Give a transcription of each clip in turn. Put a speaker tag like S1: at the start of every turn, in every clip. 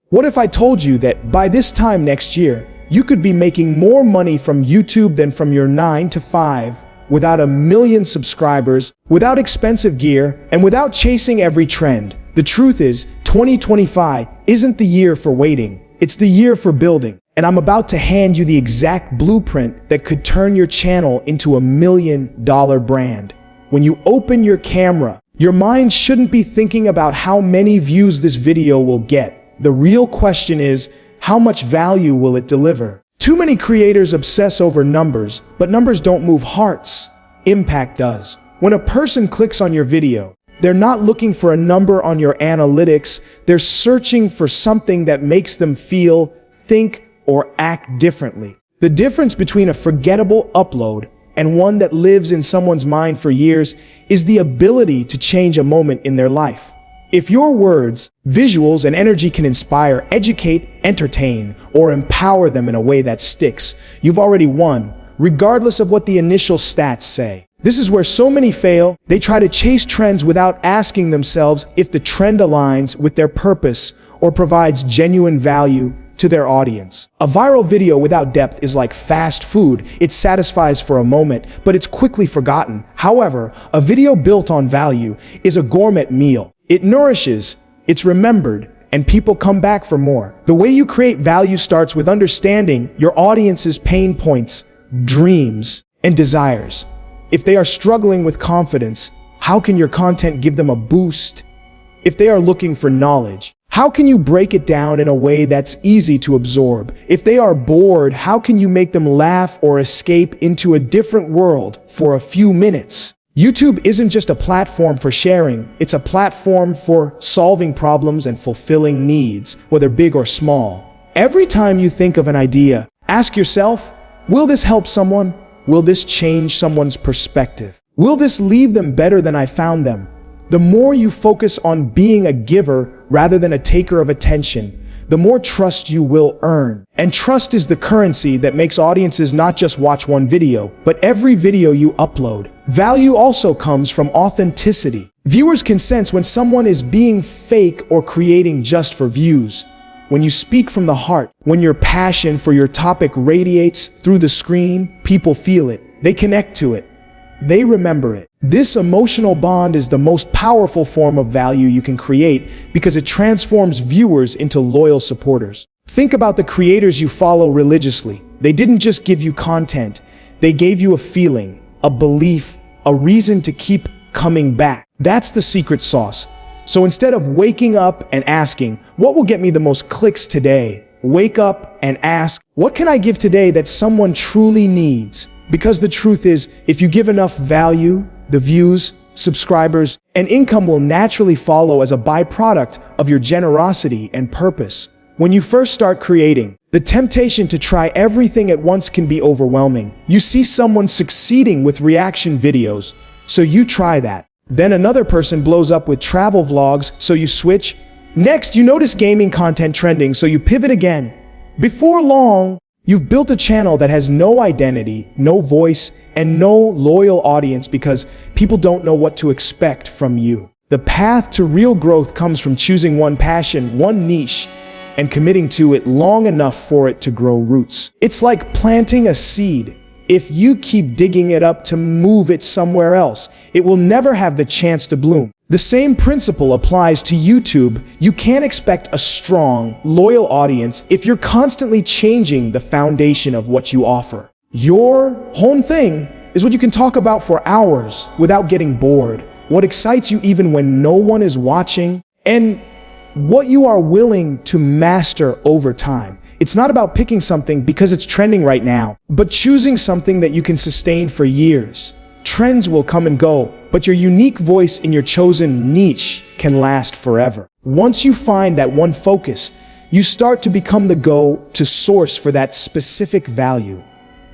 S1: What if I told you that by this time next year, you could be making more money from YouTube than from your 9 to 5, without 1 million subscribers, without expensive gear, and without chasing every trend? The truth is, 2025 isn't the year for waiting. It's the year for building. And I'm about to hand you the exact blueprint that could turn your channel into $1 million brand. When you open your camera, your mind shouldn't be thinking about how many views this video will get. The real question is, how much value will it deliver? Too many creators obsess over numbers, but numbers don't move hearts. Impact does. When a person clicks on your video, they're not looking for a number on your analytics. They're searching for something that makes them feel, think, or act differently. The difference between a forgettable upload and one that lives in someone's mind for years is the ability to change a moment in their life. If your words, visuals, and energy can inspire, educate, entertain, or empower them in a way that sticks, you've already won, regardless of what the initial stats say. This is where so many fail. They try to chase trends without asking themselves if the trend aligns with their purpose or provides genuine value to their audience. A viral video without depth is like fast food. It satisfies for a moment, but it's quickly forgotten. However, a video built on value is a gourmet meal. It nourishes, it's remembered, and people come back for more. The way you create value starts with understanding your audience's pain points, dreams, and desires. If they are struggling with confidence, how can your content give them a boost? If they are looking for knowledge, how can you break it down in a way that's easy to absorb? If they are bored, how can you make them laugh or escape into a different world for a few minutes? YouTube isn't just a platform for sharing, it's a platform for solving problems and fulfilling needs, whether big or small. Every time you think of an idea, ask yourself, will this help someone? Will this change someone's perspective? Will this leave them better than I found them? The more you focus on being a giver rather than a taker of attention, the more trust you will earn. And trust is the currency that makes audiences not just watch one video, but every video you upload. Value also comes from authenticity. Viewers can sense when someone is being fake or creating just for views. When you speak from the heart, when your passion for your topic radiates through the screen, people feel it. They connect to it. They remember it. This emotional bond is the most powerful form of value you can create because it transforms viewers into loyal supporters. Think about the creators you follow religiously. They didn't just give you content. They gave you a feeling, a belief, a reason to keep coming back. That's the secret sauce. So instead of waking up and asking, what will get me the most clicks today? Wake up and ask, what can I give today that someone truly needs? Because the truth is, if you give enough value, the views, subscribers, and income will naturally follow as a byproduct of your generosity and purpose. When you first start creating, the temptation to try everything at once can be overwhelming. You see someone succeeding with reaction videos, so you try that. Then another person blows up with travel vlogs, so you switch. Next, you notice gaming content trending, so you pivot again. Before long, you've built a channel that has no identity, no voice, and no loyal audience because people don't know what to expect from you. The path to real growth comes from choosing one passion, one niche, and committing to it long enough for it to grow roots. It's like planting a seed. If you keep digging it up to move it somewhere else, it will never have the chance to bloom. The same principle applies to YouTube. You can't expect a strong, loyal audience if you're constantly changing the foundation of what you offer. Your whole thing is what you can talk about for hours without getting bored, what excites you even when no one is watching, and what you are willing to master over time. It's not about picking something because it's trending right now, but choosing something that you can sustain for years. Trends will come and go, but your unique voice in your chosen niche can last forever. Once you find that one focus, you start to become the go-to source for that specific value.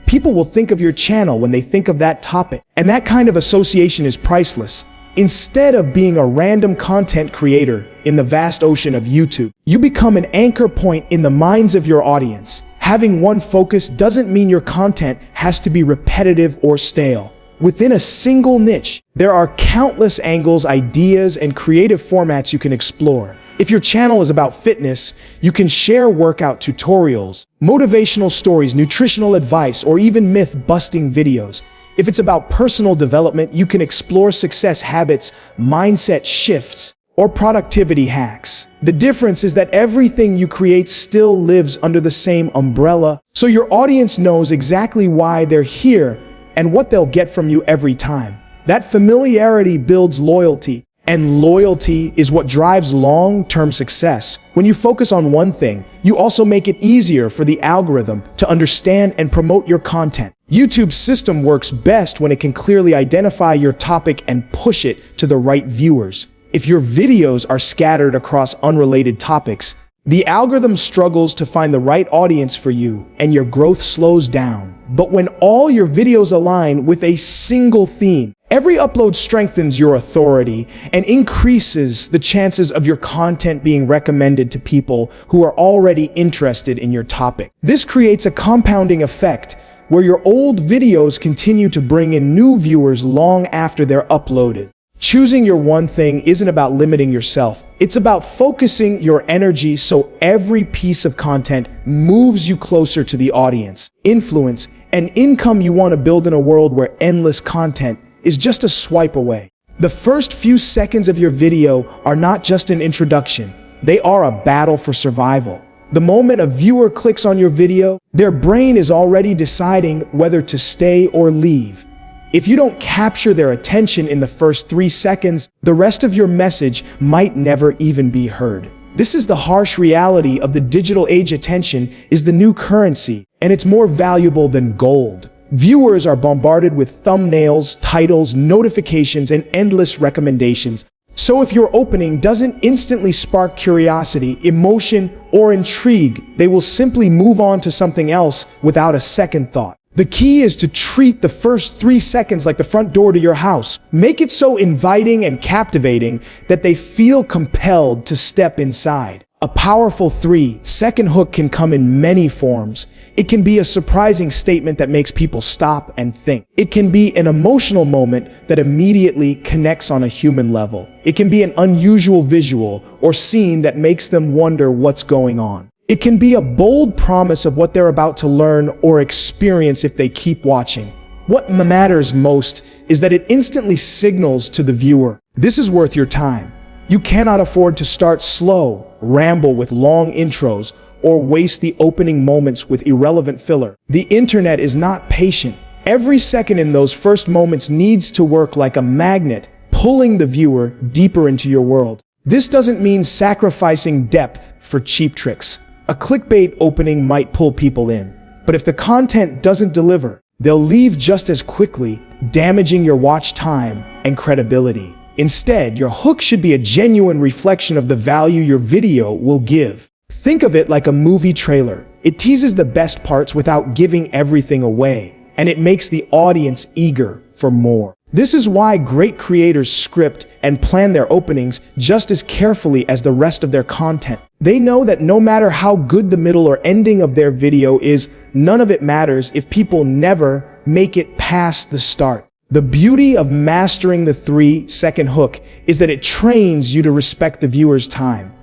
S1: People will think of your channel when they think of that topic, and that kind of association is priceless. Instead of being a random content creator in the vast ocean of YouTube, you become an anchor point in the minds of your audience. Having one focus doesn't mean your content has to be repetitive or stale. Within a single niche, there are countless angles, ideas, and creative formats you can explore. If your channel is about fitness, you can share workout tutorials, motivational stories, nutritional advice, or even myth-busting videos. If it's about personal development, you can explore success habits, mindset shifts, or productivity hacks. The difference is that everything you create still lives under the same umbrella, so your audience knows exactly why they're here and what they'll get from you every time. That familiarity builds loyalty, and loyalty is what drives long-term success. When you focus on one thing, you also make it easier for the algorithm to understand and promote your content. YouTube's system works best when it can clearly identify your topic and push it to the right viewers. If your videos are scattered across unrelated topics, the algorithm struggles to find the right audience for you, and your growth slows down. But when all your videos align with a single theme, every upload strengthens your authority and increases the chances of your content being recommended to people who are already interested in your topic. This creates a compounding effect where your old videos continue to bring in new viewers long after they're uploaded. Choosing your one thing isn't about limiting yourself. It's about focusing your energy so every piece of content moves you closer to the audience, influence, and income you want to build in a world where endless content is just a swipe away. The first few seconds of your video are not just an introduction. They are a battle for survival. The moment a viewer clicks on your video, their brain is already deciding whether to stay or leave. If you don't capture their attention in the first 3 seconds, the rest of your message might never even be heard. This is the harsh reality of the digital age. Attention is the new currency, and it's more valuable than gold. Viewers are bombarded with thumbnails, titles, notifications, and endless recommendations. So if your opening doesn't instantly spark curiosity, emotion, or intrigue, they will simply move on to something else without a second thought. The key is to treat the first 3 seconds like the front door to your house. Make it so inviting and captivating that they feel compelled to step inside. A powerful 3-second hook can come in many forms. It can be a surprising statement that makes people stop and think. It can be an emotional moment that immediately connects on a human level. It can be an unusual visual or scene that makes them wonder what's going on. It can be a bold promise of what they're about to learn or experience if they keep watching. What matters most is that it instantly signals to the viewer, this is worth your time. You cannot afford to start slow, ramble with long intros, or waste the opening moments with irrelevant filler. The internet is not patient. Every second in those first moments needs to work like a magnet, pulling the viewer deeper into your world. This doesn't mean sacrificing depth for cheap tricks. A clickbait opening might pull people in, but if the content doesn't deliver, they'll leave just as quickly, damaging your watch time and credibility. Instead, your hook should be a genuine reflection of the value your video will give. Think of it like a movie trailer. It teases the best parts without giving everything away, and it makes the audience eager for more. This is why great creators script and plan their openings just as carefully as the rest of their content. They know that no matter how good the middle or ending of their video is, none of it matters if people never make it past the start. The beauty of mastering the 3-second hook is that it trains you to respect the viewer's time.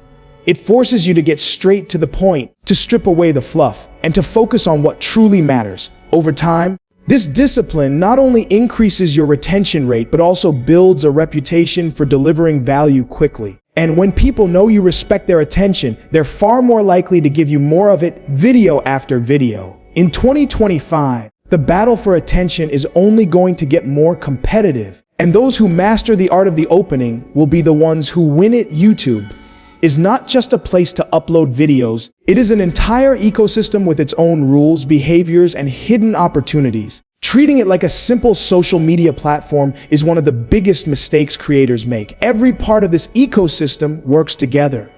S1: It forces you to get straight to the point, to strip away the fluff, and to focus on what truly matters. Over time, this discipline not only increases your retention rate, but also builds a reputation for delivering value quickly. And when people know you respect their attention, they're far more likely to give you more of it video after video. In 2025, the battle for attention is only going to get more competitive, and those who master the art of the opening will be the ones who win it. YouTube is not just a place to upload videos, it is an entire ecosystem with its own rules, behaviors, and hidden opportunities. Treating it like a simple social media platform is one of the biggest mistakes creators make. Every part of this ecosystem works together.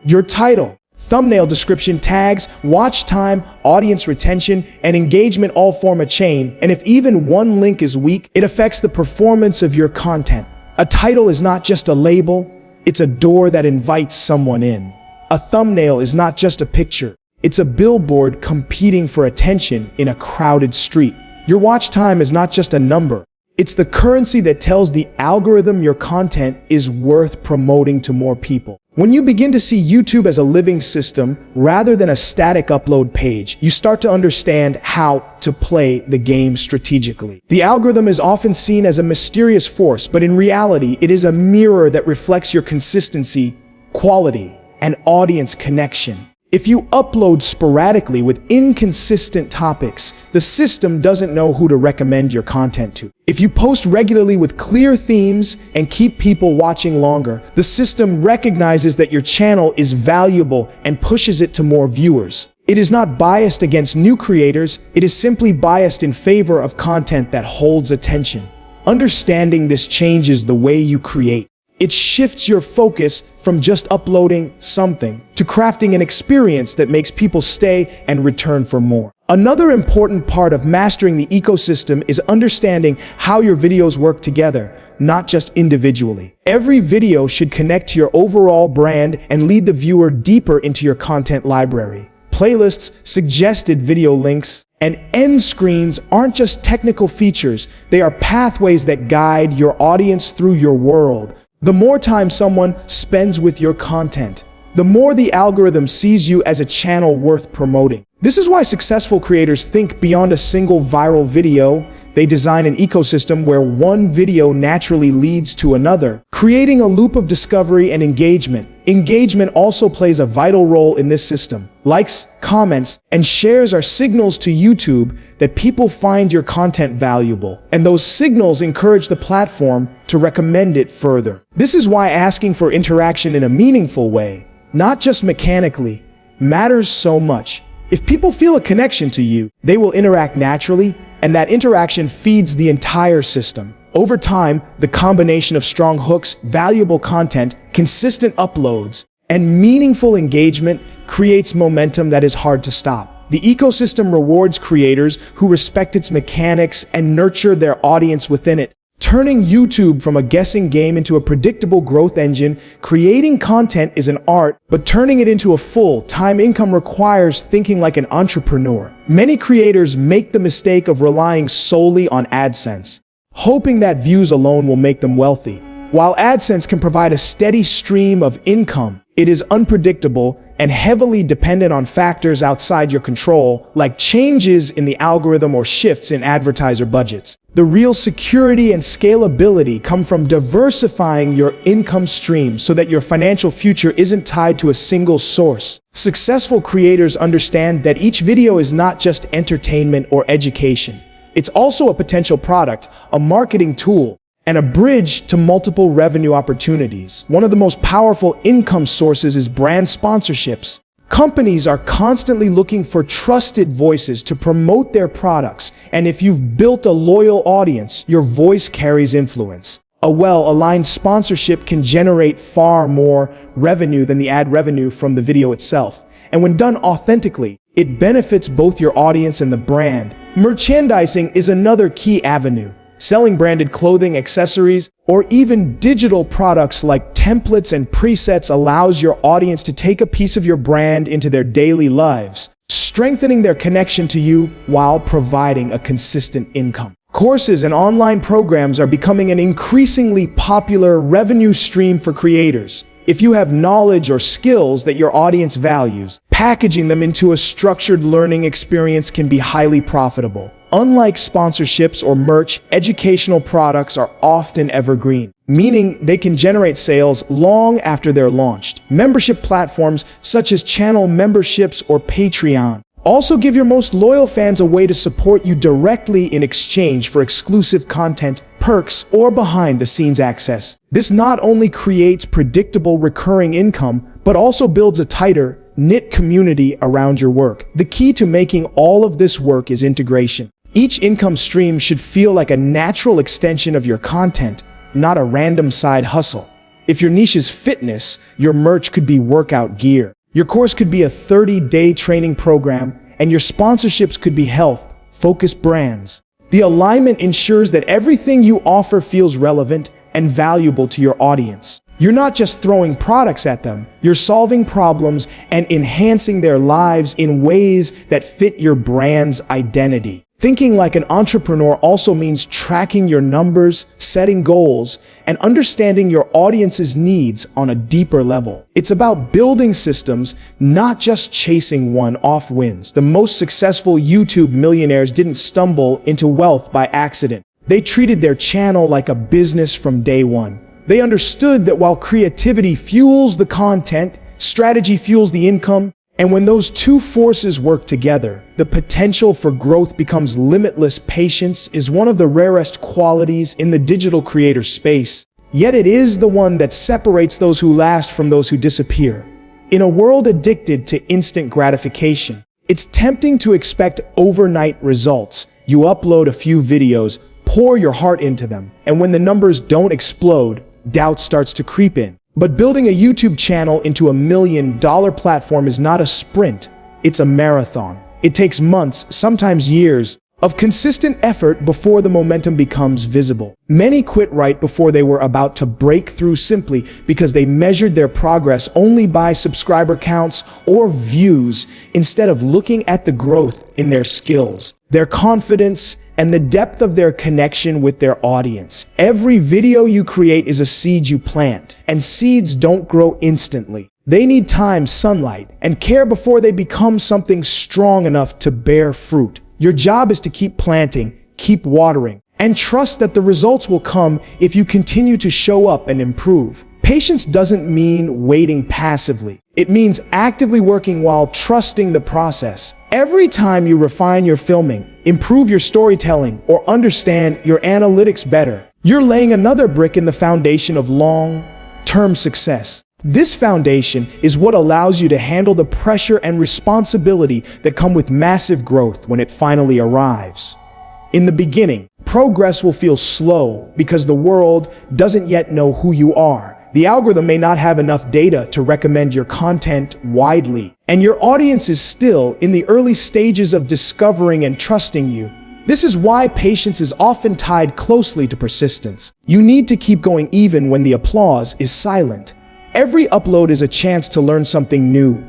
S1: Your title, thumbnail, description, tags, watch time, audience retention, and engagement all form a chain, and if even one link is weak, it affects the performance of your content. A title is not just a label, it's a door that invites someone in. A thumbnail is not just a picture, it's a billboard competing for attention in a crowded street. Your watch time is not just a number, it's the currency that tells the algorithm your content is worth promoting to more people. When you begin to see YouTube as a living system rather than a static upload page, you start to understand how to play the game strategically. The algorithm is often seen as a mysterious force, but in reality, it is a mirror that reflects your consistency, quality, and audience connection. If you upload sporadically with inconsistent topics, the system doesn't know who to recommend your content to. If you post regularly with clear themes and keep people watching longer, the system recognizes that your channel is valuable and pushes it to more viewers. It is not biased against new creators, it is simply biased in favor of content that holds attention. Understanding this changes the way you create. It shifts your focus from just uploading something to crafting an experience that makes people stay and return for more. Another important part of mastering the ecosystem is understanding how your videos work together, not just individually. Every video should connect to your overall brand and lead the viewer deeper into your content library. Playlists, suggested video links, and end screens aren't just technical features, they are pathways that guide your audience through your world. The more time someone spends with your content, the more the algorithm sees you as a channel worth promoting. This is why successful creators think beyond a single viral video. They design an ecosystem where one video naturally leads to another, creating a loop of discovery and engagement. Engagement also plays a vital role in this system. Likes, comments, and shares are signals to YouTube that people find your content valuable, and those signals encourage the platform to recommend it further. This is why asking for interaction in a meaningful way, not just mechanically, matters so much. If people feel a connection to you, they will interact naturally, and that interaction feeds the entire system. Over time, the combination of strong hooks, valuable content, consistent uploads, and meaningful engagement creates momentum that is hard to stop. The ecosystem rewards creators who respect its mechanics and nurture their audience within it. Turning YouTube from a guessing game into a predictable growth engine, creating content is an art, but turning it into a full-time income requires thinking like an entrepreneur. Many creators make the mistake of relying solely on AdSense, hoping that views alone will make them wealthy. While AdSense can provide a steady stream of income, it is unpredictable and heavily dependent on factors outside your control, like changes in the algorithm or shifts in advertiser budgets. The real security and scalability come from diversifying your income stream so that your financial future isn't tied to a single source. Successful creators understand that each video is not just entertainment or education. It's also a potential product, a marketing tool, and a bridge to multiple revenue opportunities. One of the most powerful income sources is brand sponsorships. Companies are constantly looking for trusted voices to promote their products, and if you've built a loyal audience, your voice carries influence. A well-aligned sponsorship can generate far more revenue than the ad revenue from the video itself. And when done authentically, it benefits both your audience and the brand. Merchandising is another key avenue. Selling branded clothing, accessories, or even digital products like templates and presets allows your audience to take a piece of your brand into their daily lives, strengthening their connection to you while providing a consistent income. Courses and online programs are becoming an increasingly popular revenue stream for creators. If you have knowledge or skills that your audience values, packaging them into a structured learning experience can be highly profitable. Unlike sponsorships or merch, educational products are often evergreen, meaning they can generate sales long after they're launched. Membership platforms such as channel memberships or Patreon also give your most loyal fans a way to support you directly in exchange for exclusive content, perks, or behind-the-scenes access. This not only creates predictable recurring income, but also builds a tighter, knit community around your work. The key to making all of this work is integration. Each income stream should feel like a natural extension of your content, not a random side hustle. If your niche is fitness, your merch could be workout gear. Your course could be a 30-day training program, and your sponsorships could be health-focused brands. The alignment ensures that everything you offer feels relevant and valuable to your audience. You're not just throwing products at them, you're solving problems and enhancing their lives in ways that fit your brand's identity. Thinking like an entrepreneur also means tracking your numbers, setting goals, and understanding your audience's needs on a deeper level. It's about building systems, not just chasing one-off wins. The most successful YouTube millionaires didn't stumble into wealth by accident. They treated their channel like a business from day one. They understood that while creativity fuels the content, strategy fuels the income, and when those two forces work together, the potential for growth becomes limitless. Patience is one of the rarest qualities in the digital creator space, yet it is the one that separates those who last from those who disappear. In a world addicted to instant gratification, it's tempting to expect overnight results. You upload a few videos, pour your heart into them, and when the numbers don't explode, doubt starts to creep in. But building a YouTube channel into $1 million platform is not a sprint, it's a marathon. It takes months, sometimes years, of consistent effort before the momentum becomes visible. Many quit right before they were about to break through simply because they measured their progress only by subscriber counts or views instead of looking at the growth in their skills, their confidence, and the depth of their connection with their audience. Every video you create is a seed you plant, and seeds don't grow instantly. They need time, sunlight, and care before they become something strong enough to bear fruit. Your job is to keep planting, keep watering, and trust that the results will come if you continue to show up and improve. Patience doesn't mean waiting passively. It means actively working while trusting the process. Every time you refine your filming, improve your storytelling, or understand your analytics better, you're laying another brick in the foundation of long-term success. This foundation is what allows you to handle the pressure and responsibility that come with massive growth when it finally arrives. In the beginning, progress will feel slow because the world doesn't yet know who you are. The algorithm may not have enough data to recommend your content widely, and your audience is still in the early stages of discovering and trusting you. This is why patience is often tied closely to persistence. You need to keep going even when the applause is silent. Every upload is a chance to learn something new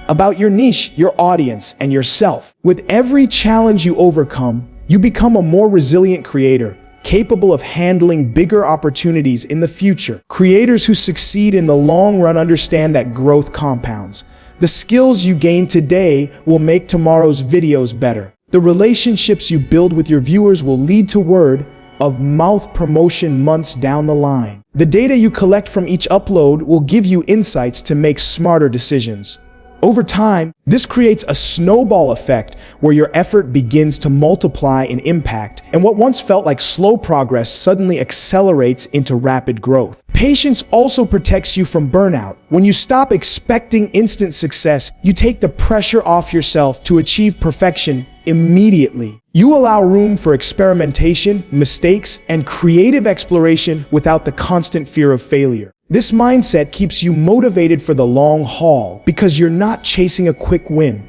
S1: about your niche, your audience, and yourself. With every challenge you overcome, you become a more resilient creator, capable of handling bigger opportunities in the future. Creators who succeed in the long run understand that growth compounds. The skills you gain today will make tomorrow's videos better. The relationships you build with your viewers will lead to word of mouth promotion months down the line. The data you collect from each upload will give you insights to make smarter decisions. Over time, this creates a snowball effect where your effort begins to multiply in impact, and what once felt like slow progress suddenly accelerates into rapid growth. Patience also protects you from burnout. When you stop expecting instant success, you take the pressure off yourself to achieve perfection immediately. You allow room for experimentation, mistakes, and creative exploration without the constant fear of failure. This mindset keeps you motivated for the long haul because you're not chasing a quick win.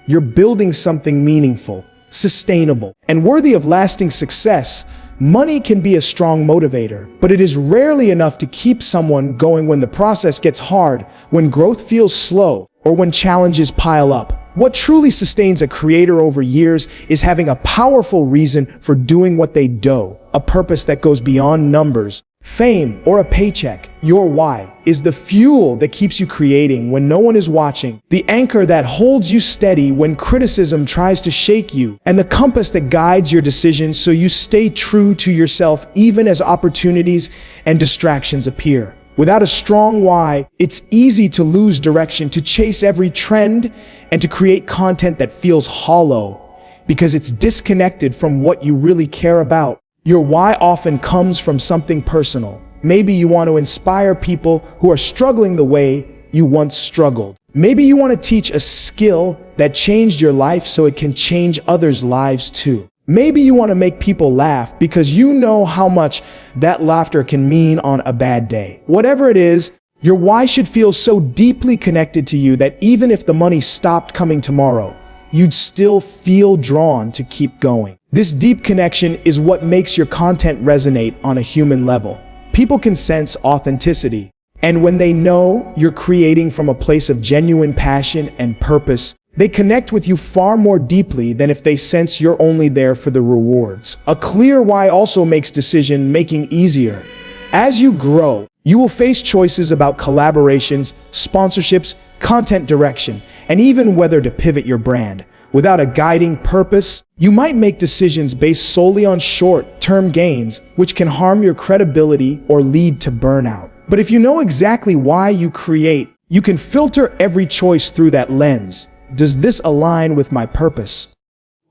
S1: You're building something meaningful, sustainable, and worthy of lasting success. Money can be a strong motivator, but it is rarely enough to keep someone going when the process gets hard, when growth feels slow, or when challenges pile up. What truly sustains a creator over years is having a powerful reason for doing what they do, a purpose that goes beyond numbers, fame, or a paycheck. Your why is the fuel that keeps you creating when no one is watching, the anchor that holds you steady when criticism tries to shake you, and the compass that guides your decisions so you stay true to yourself even as opportunities and distractions appear. Without a strong why, it's easy to lose direction, to chase every trend, and to create content that feels hollow because it's disconnected from what you really care about. Your why often comes from something personal. Maybe you want to inspire people who are struggling the way you once struggled. Maybe you want to teach a skill that changed your life so it can change others' lives too. Maybe you want to make people laugh because you know how much that laughter can mean on a bad day. Whatever it is, your why should feel so deeply connected to you that even if the money stopped coming tomorrow, you'd still feel drawn to keep going. This deep connection is what makes your content resonate on a human level. People can sense authenticity, and when they know you're creating from a place of genuine passion and purpose, They connect with you far more deeply than if they sense you're only there for the rewards. A clear why also makes decision-making easier. As you grow, you will face choices about collaborations, sponsorships, content direction, and even whether to pivot your brand. Without a guiding purpose, you might make decisions based solely on short-term gains, which can harm your credibility or lead to burnout. But if you know exactly why you create, you can filter every choice through that lens. Does this align with my purpose?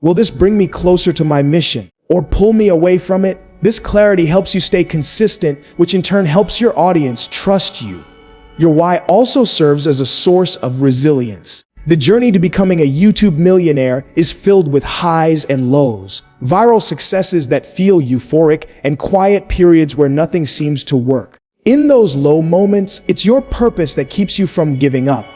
S1: Will this bring me closer to my mission or pull me away from it? This clarity helps you stay consistent, which in turn helps your audience trust you. Your why also serves as a source of resilience. The journey to becoming a YouTube millionaire is filled with highs and lows, viral successes that feel euphoric, and quiet periods where nothing seems to work. In those low moments, it's your purpose that keeps you from giving up.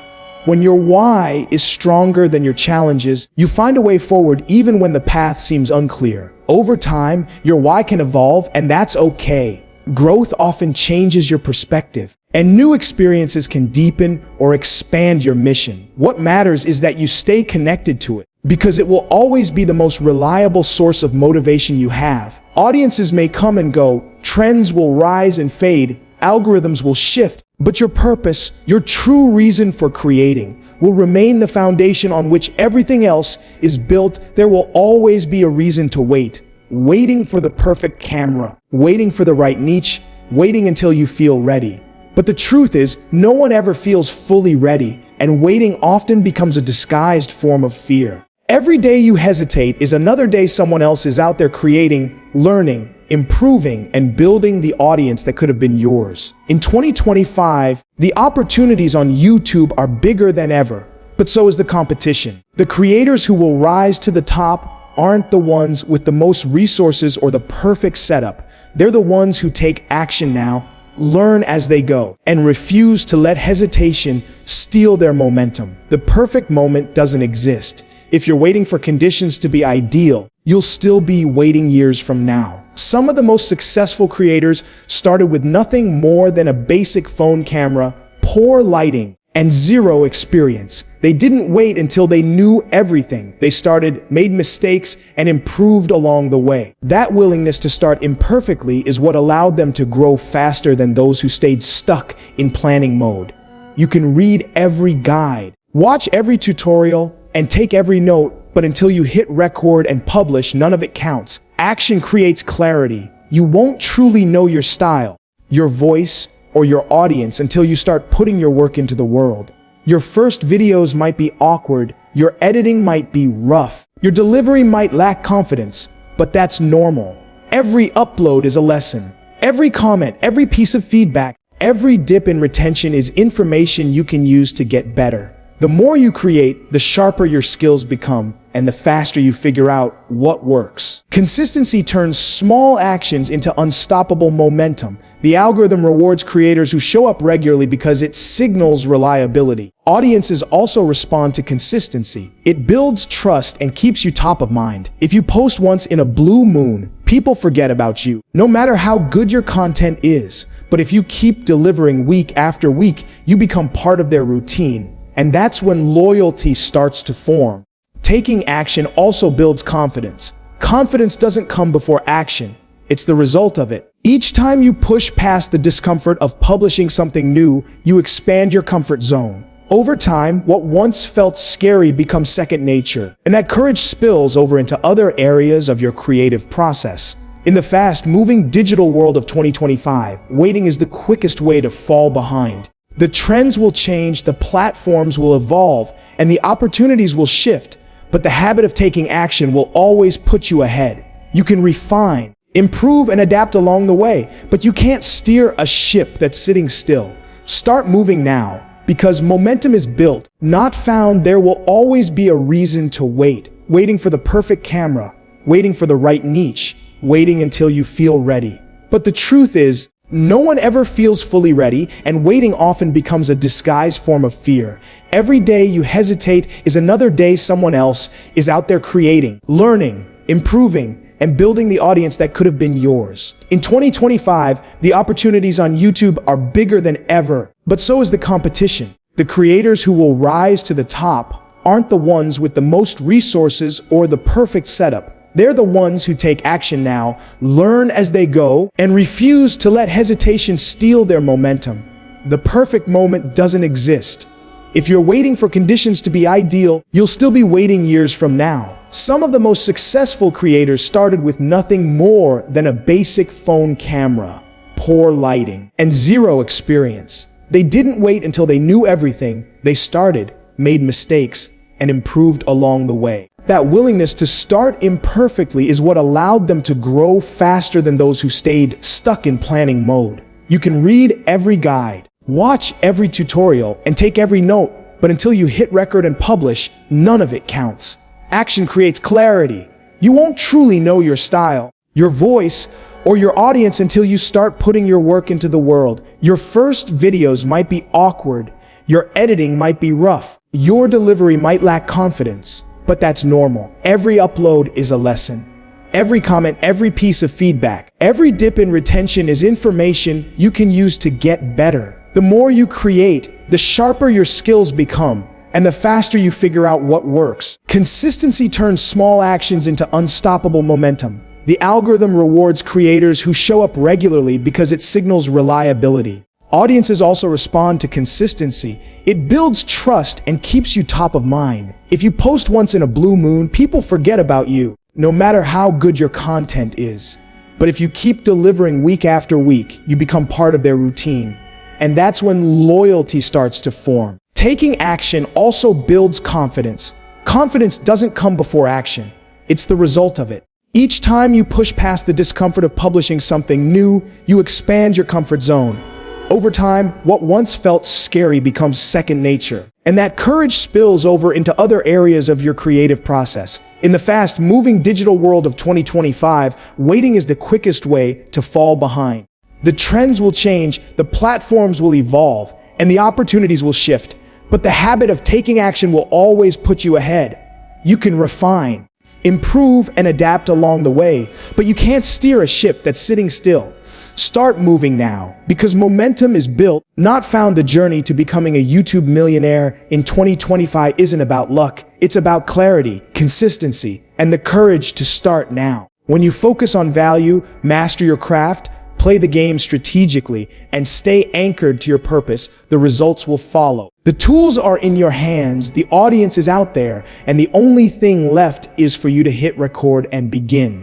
S1: When your why is stronger than your challenges, you find a way forward even when the path seems unclear. Over time, your why can evolve, and that's okay. Growth often changes your perspective, and new experiences can deepen or expand your mission. What matters is that you stay connected to it, because it will always be the most reliable source of motivation you have. Audiences may come and go, trends will rise and fade, algorithms will shift, but your purpose, your true reason for creating, will remain the foundation on which everything else is built. There will always be a reason to wait. Waiting for the perfect camera, waiting for the right niche, waiting until you feel ready. But the truth is, no one ever feels fully ready, and waiting often becomes a disguised form of fear. Every day you hesitate is another day someone else is out there creating, learning, improving, and building the audience that could have been yours. In 2025, the opportunities on YouTube are bigger than ever, but so is the competition. The creators who will rise to the top aren't the ones with the most resources or the perfect setup. They're the ones who take action now, learn as they go, and refuse to let hesitation steal their momentum. The perfect moment doesn't exist. If you're waiting for conditions to be ideal, you'll still be waiting years from now. Some of the most successful creators started with nothing more than a basic phone camera, poor lighting, and zero experience. They didn't wait until they knew everything. They started, made mistakes, and improved along the way. That willingness to start imperfectly is what allowed them to grow faster than those who stayed stuck in planning mode. You can read every guide, watch every tutorial, and take every note, but until you hit record and publish, none of it counts. Action creates clarity. You won't truly know your style, your voice, or your audience until you start putting your work into the world. Your first videos might be awkward, your editing might be rough, your delivery might lack confidence, but that's normal. Every upload is a lesson. Every comment, every piece of feedback, every dip in retention is information you can use to get better. The more you create, the sharper your skills become, and the faster you figure out what works. Consistency turns small actions into unstoppable momentum. The algorithm rewards creators who show up regularly because it signals reliability. Audiences also respond to consistency. It builds trust and keeps you top of mind. If you post once in a blue moon, people forget about you, no matter how good your content is. But if you keep delivering week after week, you become part of their routine. And that's when loyalty starts to form. Taking action also builds confidence. Confidence doesn't come before action. It's the result of it. Each time you push past the discomfort of publishing something new, you expand your comfort zone. Over time, what once felt scary becomes second nature, and that courage spills over into other areas of your creative process. In the fast-moving digital world of 2025, waiting is the quickest way to fall behind. The trends will change, the platforms will evolve, and the opportunities will shift, but the habit of taking action will always put you ahead. You can refine, improve, and adapt along the way, but you can't steer a ship that's sitting still. Start moving now, because momentum is built, not found. There will always be a reason to wait. Waiting for the perfect camera, waiting for the right niche, waiting until you feel ready. But the truth is, no one ever feels fully ready, and waiting often becomes a disguised form of fear. Every day you hesitate is another day someone else is out there creating, learning, improving, and building the audience that could have been yours. In 2025, the opportunities on YouTube are bigger than ever, but so is the competition. The creators who will rise to the top aren't the ones with the most resources or the perfect setup. They're the ones who take action now, learn as they go, and refuse to let hesitation steal their momentum. The perfect moment doesn't exist. If you're waiting for conditions to be ideal, you'll still be waiting years from now. Some of the most successful creators started with nothing more than a basic phone camera, poor lighting, and zero experience. They didn't wait until they knew everything. They started, made mistakes, and improved along the way. That willingness to start imperfectly is what allowed them to grow faster than those who stayed stuck in planning mode. You can read every guide, watch every tutorial, and take every note, but until you hit record and publish, none of it counts. Action creates clarity. You won't truly know your style, your voice, or your audience until you start putting your work into the world. Your first videos might be awkward, your editing might be rough, your delivery might lack confidence, but that's normal. Every upload is a lesson. Every comment, every piece of feedback, every dip in retention is information you can use to get better. The more you create, the sharper your skills become, and the faster you figure out what works. Consistency turns small actions into unstoppable momentum. The algorithm rewards creators who show up regularly because it signals reliability. Audiences also respond to consistency. It builds trust and keeps you top of mind. If you post once in a blue moon, people forget about you, no matter how good your content is. But if you keep delivering week after week, you become part of their routine. And that's when loyalty starts to form. Taking action also builds confidence. Confidence doesn't come before action. It's the result of it. Each time you push past the discomfort of publishing something new, you expand your comfort zone. Over time, what once felt scary becomes second nature. And that courage spills over into other areas of your creative process. In the fast-moving digital world of 2025, waiting is the quickest way to fall behind. The trends will change, the platforms will evolve, and the opportunities will shift. But the habit of taking action will always put you ahead. You can refine, improve, and adapt along the way, but you can't steer a ship that's sitting still. Start moving now, because momentum is built, not found. The journey to becoming a YouTube millionaire in 2025 isn't about luck. It's about clarity, consistency, and the courage to start now. When you focus on value, master your craft, play the game strategically, and stay anchored to your purpose, the results will follow. The tools are in your hands, the audience is out there, and the only thing left is for you to hit record and begin.